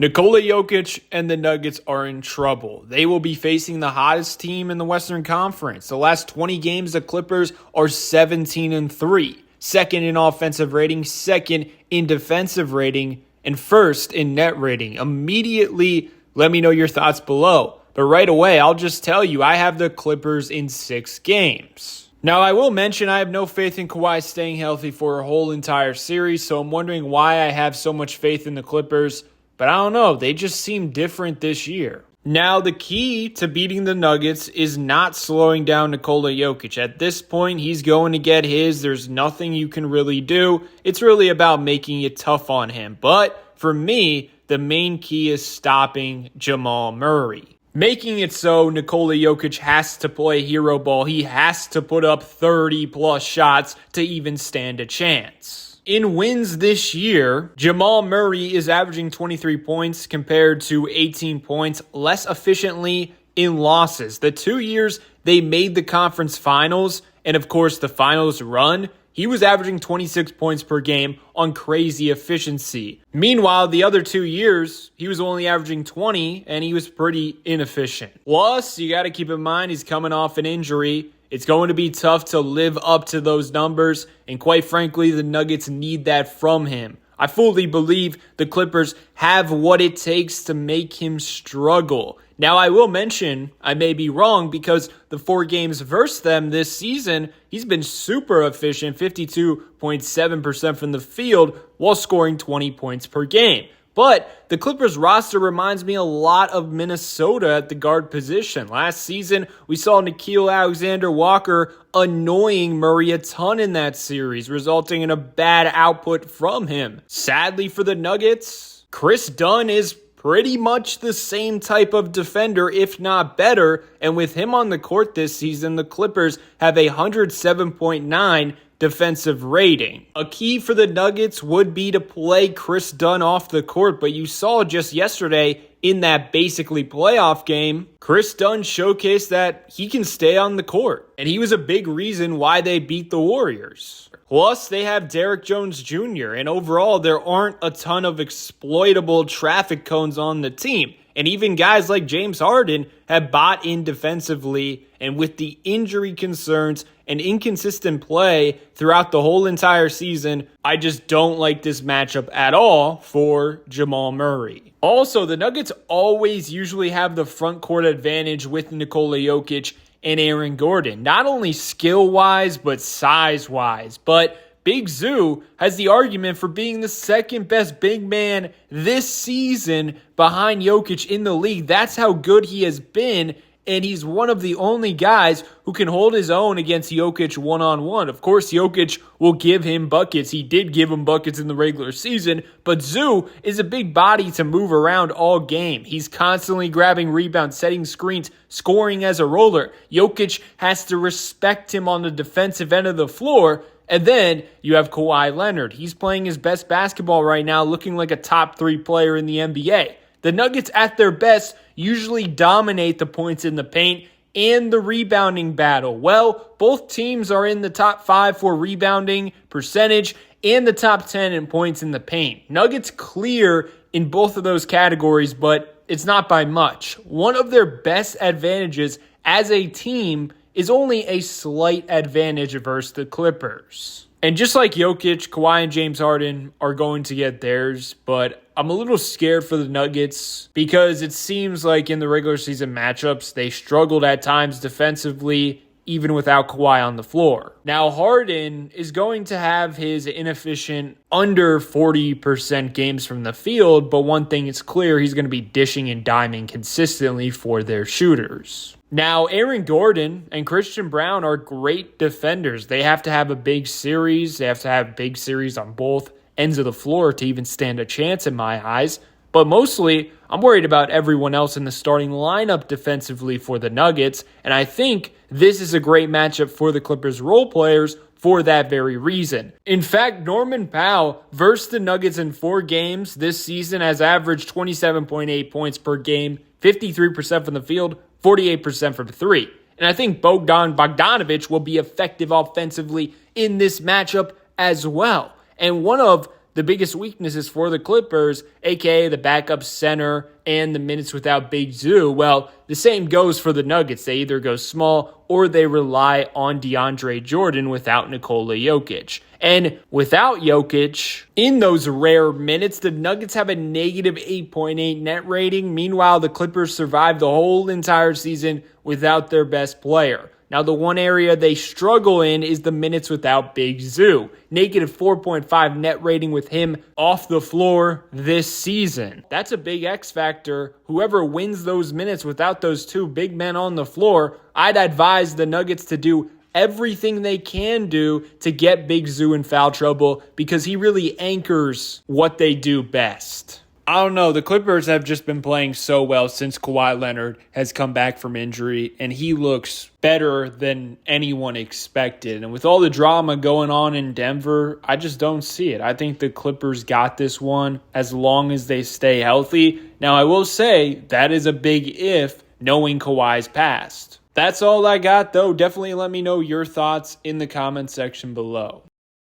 Nikola Jokic and the Nuggets are in trouble. They will be facing the hottest team in the Western Conference. The last 20 games, the Clippers are 17-3. Second in offensive rating, second in defensive rating, and first in net rating. Immediately, let me know your thoughts below. But right away, I'll just tell you, I have the Clippers in 6 games. Now, I will mention I have no faith in Kawhi staying healthy for a whole entire series, so I'm wondering why I have so much faith in the Clippers. But I don't know, they just seem different this year. Now, the key to beating the Nuggets is not slowing down Nikola Jokic. At this point, he's going to get his. There's nothing you can really do. It's really about making it tough on him. But for me, the main key is stopping Jamal Murray. Making it so Nikola Jokic has to play hero ball. He has to put up 30-plus shots to even stand a chance. In wins this year, Jamal Murray is averaging 23 points compared to 18 points less efficiently in losses. The 2 years they made the conference finals, and of course the finals run, he was averaging 26 points per game on crazy efficiency. Meanwhile, the other 2 years, he was only averaging 20, and he was pretty inefficient. Plus, you got to keep in mind he's coming off an injury. It's going to be tough to live up to those numbers, and quite frankly, the Nuggets need that from him. I fully believe the Clippers have what it takes to make him struggle. Now, I will mention I may be wrong because the 4 games versus them this season, he's been super efficient, 52.7% from the field while scoring 20 points per game. But the Clippers roster reminds me a lot of Minnesota at the guard position. Last season, we saw Nickeil Alexander-Walker annoying Murray a ton in that series, resulting in a bad output from him. Sadly for the Nuggets, Chris Dunn is pretty much the same type of defender, if not better. And with him on the court this season, the Clippers have a 107.9 defensive rating. A key for the Nuggets would be to play Chris Dunn off the court, but you saw just yesterday in that basically playoff game, Chris Dunn showcased that he can stay on the court, and he was a big reason why they beat the Warriors. Plus, they have Derrick Jones Jr., and overall, there aren't a ton of exploitable traffic cones on the team. And even guys like James Harden have bought in defensively, and with the injury concerns and inconsistent play throughout the whole entire season, I just don't like this matchup at all for Jamal Murray. Also, the Nuggets always usually have the front court advantage with Nikola Jokic and Aaron Gordon, not only skill-wise, but size-wise. But Big Zoo has the argument for being the second best big man this season behind Jokic in the league. That's how good he has been, and he's one of the only guys who can hold his own against Jokic one-on-one. Of course, Jokic will give him buckets. He did give him buckets in the regular season, but Zoo is a big body to move around all game. He's constantly grabbing rebounds, setting screens, scoring as a roller. Jokic has to respect him on the defensive end of the floor. And then you have Kawhi Leonard. He's playing his best basketball right now, looking like a top 3 player in the NBA. The Nuggets at their best usually dominate the points in the paint and the rebounding battle. Well, both teams are in the top 5 for rebounding percentage and the top 10 in points in the paint. Nuggets clear in both of those categories, but it's not by much. One of their best advantages as a team is only a slight advantage versus the Clippers. And just like Jokic, Kawhi and James Harden are going to get theirs, but I'm a little scared for the Nuggets because it seems like in the regular season matchups, they struggled at times defensively, even without Kawhi on the floor. Now, Harden is going to have his inefficient under 40% games from the field, but one thing is clear, he's going to be dishing and diming consistently for their shooters. Now, Aaron Gordon and Christian Braun are great defenders. They have to have a big series. They have to have big series on both ends of the floor to even stand a chance in my eyes. But mostly, I'm worried about everyone else in the starting lineup defensively for the Nuggets. And I think this is a great matchup for the Clippers role players for that very reason. In fact, Norman Powell versus the Nuggets in 4 games this season has averaged 27.8 points per game, 53% from the field, 48% from 3. And I think Bogdan Bogdanovic will be effective offensively in this matchup as well. And one of the biggest weaknesses for the Clippers, aka the backup center and the minutes without Big Zoo, well, the same goes for the Nuggets. They either go small or they rely on DeAndre Jordan without Nikola Jokic. And without Jokic, in those rare minutes, the Nuggets have a negative 8.8 net rating. Meanwhile, the Clippers survived the whole entire season without their best player. Now, the one area they struggle in is the minutes without Big Zoo. Negative 4.5 net rating with him off the floor this season. That's a big X factor. Whoever wins those minutes without those two big men on the floor, I'd advise the Nuggets to do everything they can do to get Big Zoo in foul trouble because he really anchors what they do best. I don't know. The Clippers have just been playing so well since Kawhi Leonard has come back from injury, and he looks better than anyone expected. And with all the drama going on in Denver, I just don't see it. I think the Clippers got this one as long as they stay healthy. Now, I will say that is a big if, knowing Kawhi's past. That's all I got, though. Definitely let me know your thoughts in the comment section below.